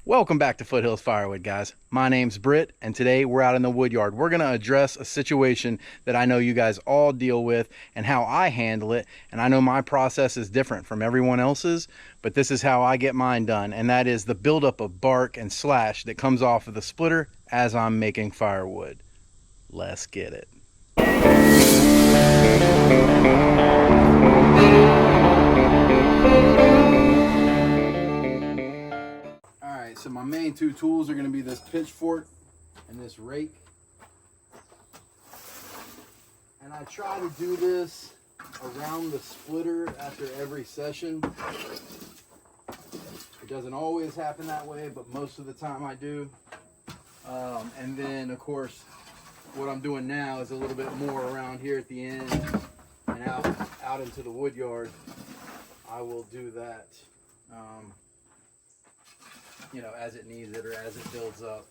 Welcome back to Foothills Firewood, guys. My name's Britt, and today we're out in the wood yard. We're going to address a situation that I know you guys all deal with and how I handle it. And I know my process is different from everyone else's, but this is how I get mine done. And that is the buildup of bark and slash that comes off of the splitter as I'm making firewood. Let's get it. So my main two tools are going to be this pitchfork and this rake. And I try to do this around the splitter after every session. It doesn't always happen that way, but most of the time I do. And then of course, what I'm doing now is a little bit more around here at the end and out into the wood yard. I will do that. You know, as it needs it or as it builds up.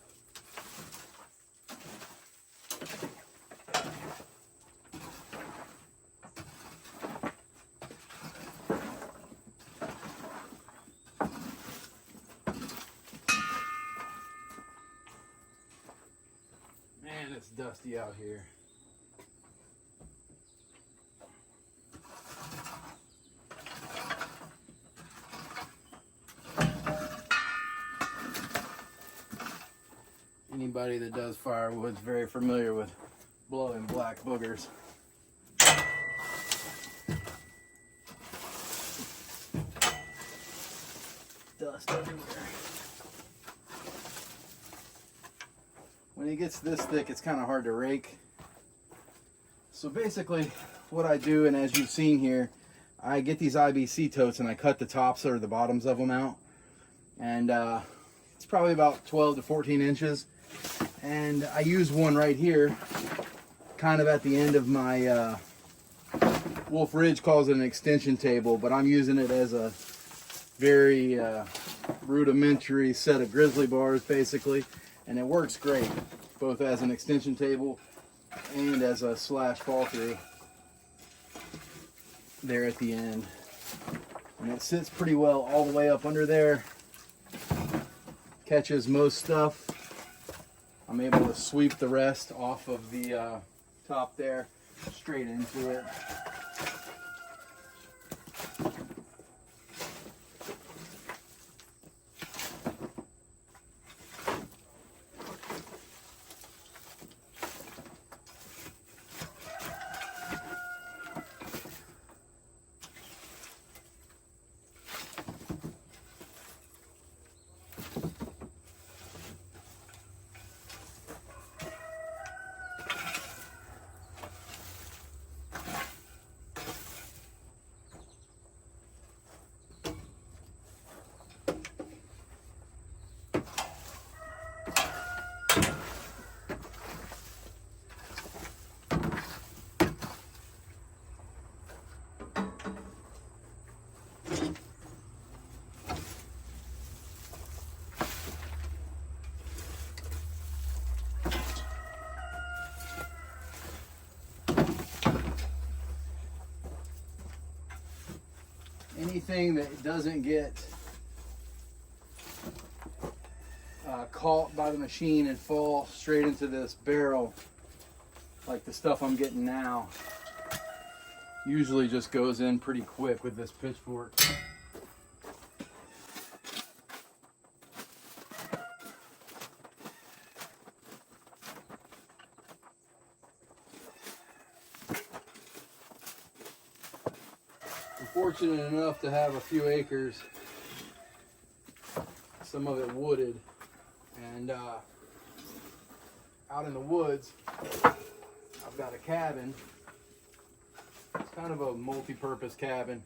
Man, it's dusty out here. Anybody that does firewood is very familiar with blowing black boogers. Dust everywhere. When it gets this thick, it's kind of hard to rake. So basically what I do, and as you've seen here, I get these IBC totes and I cut the tops or the bottoms of them out. And it's probably about 12 to 14 inches. And I use one right here, kind of at the end of my, Wolf Ridge calls it an extension table, but I'm using it as a very rudimentary set of grizzly bars basically, and it works great, both as an extension table and as a slash fall through there at the end. And it sits pretty well all the way up under there, catches most stuff. I'm able to sweep the rest off of the top there, straight into it. Anything that doesn't get caught by the machine and fall straight into this barrel, like the stuff I'm getting now, usually just goes in pretty quick with this pitchfork. Fortunate enough to have a few acres, some of it wooded, and out in the woods I've got a cabin. It's kind of a multi-purpose cabin,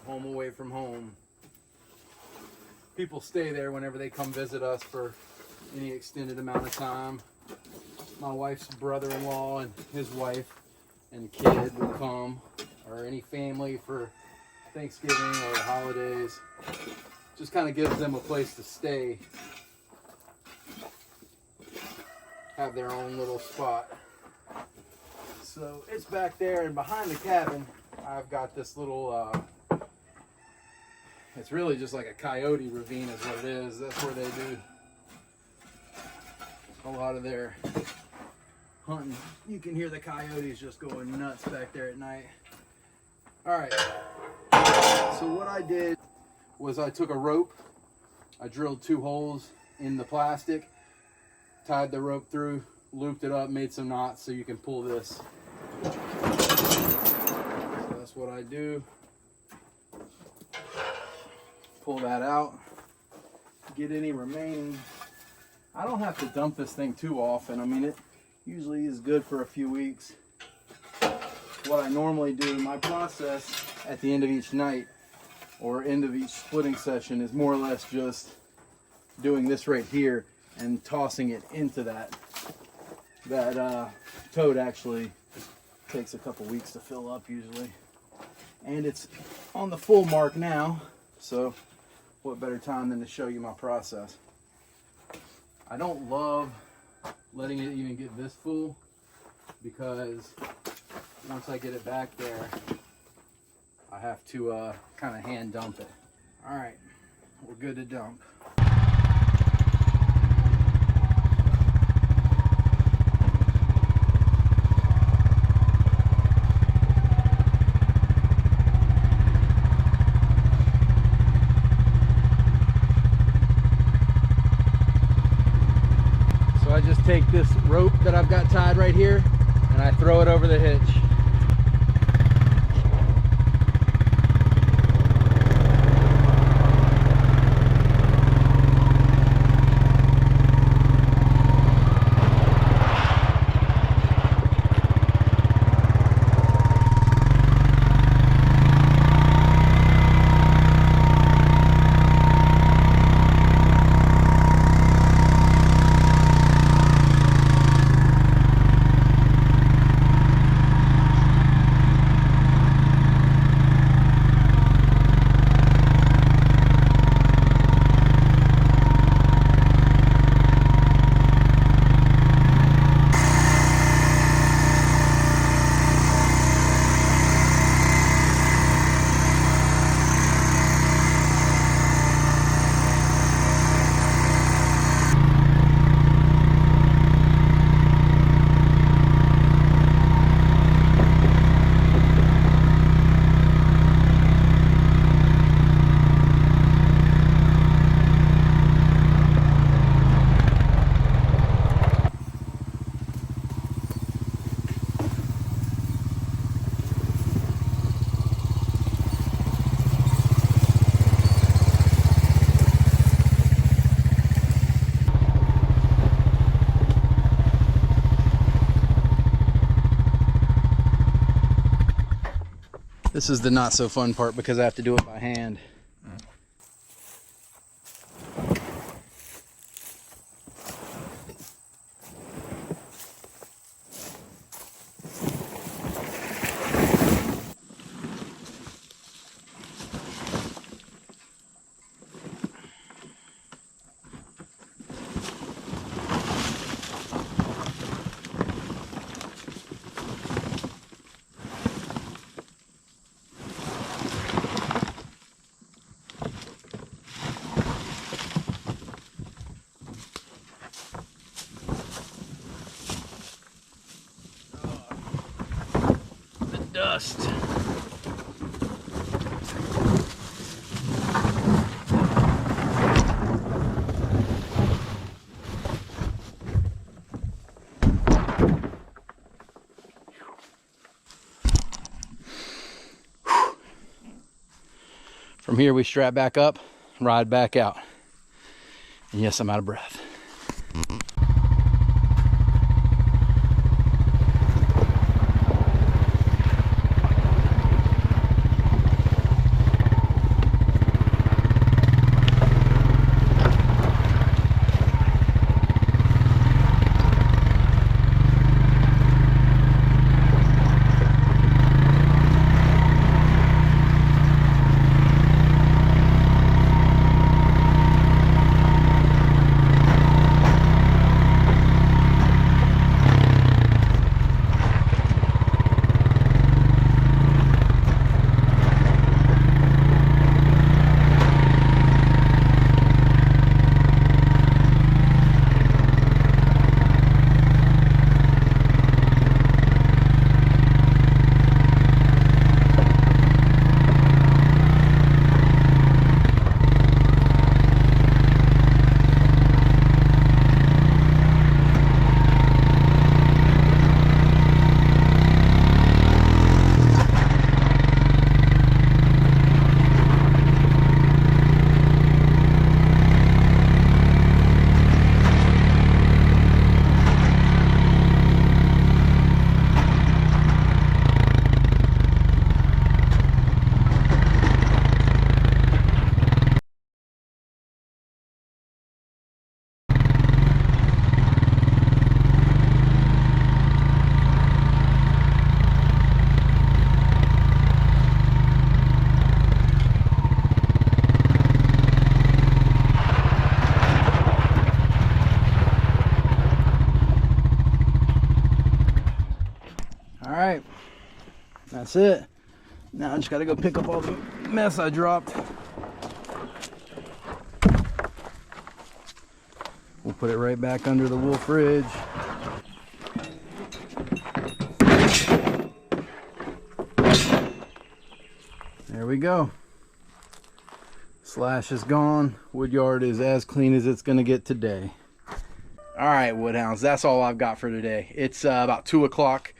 home away from home. People stay there whenever they come visit us for any extended amount of time. My wife's brother-in-law and his wife and kid will come, or any family for Thanksgiving or the holidays. Just kind of gives them a place to stay, have their own little spot. So it's back there, and behind the cabin I've got this little It's really just like a coyote ravine is what it is. That's where they do a lot of their hunting. You can hear the coyotes just going nuts back there at night. All right, so what I did was I took a rope, I drilled 2 holes in the plastic, tied the rope through, looped it up, made some knots so you can pull this. So that's what I do. Pull that out, get any remaining. I don't have to dump this thing too often. I mean, it usually is good for a few weeks. What I normally do, my process at the end of each night or end of each splitting session is more or less just doing this right here and tossing it into that. That toad actually takes a couple weeks to fill up usually. And it's on the full mark now, so what better time than to show you my process. I don't love letting it even get this full, because once I get it back there, I have to kind of hand dump it. All right, we're good to dump. So I just take this rope that I've got tied right here and I throw it over the hitch. This is the not so fun part because I have to do it by hand. Dust. From here we strap back up, ride back out. And yes, I'm out of breath. That's it. Now I just gotta go pick up all the mess I dropped. We'll put it right back under the wool fridge. There we go. Slash is gone. Woodyard is as clean as it's gonna get today. All right, Woodhounds, that's all I've got for today. It's about 2 o'clock.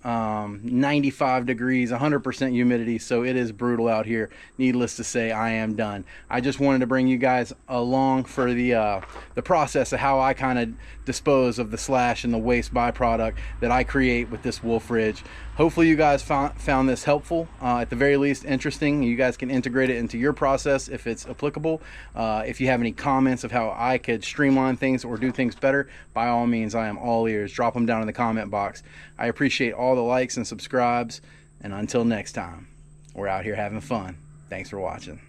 95 degrees, 100% humidity, so it is brutal out here. Needless to say, I am done. I just wanted to bring you guys along for the process of how I kind of dispose of the slash and the waste byproduct that I create with this wool fridge. Hopefully you guys found this helpful, at the very least interesting. You guys can integrate it into your process if it's applicable. If you have any comments of how I could streamline things or do things better, by all means, I am all ears. Drop them down in the comment box. I appreciate all the likes and subscribes, and until next time, we're out here having fun. Thanks for watching.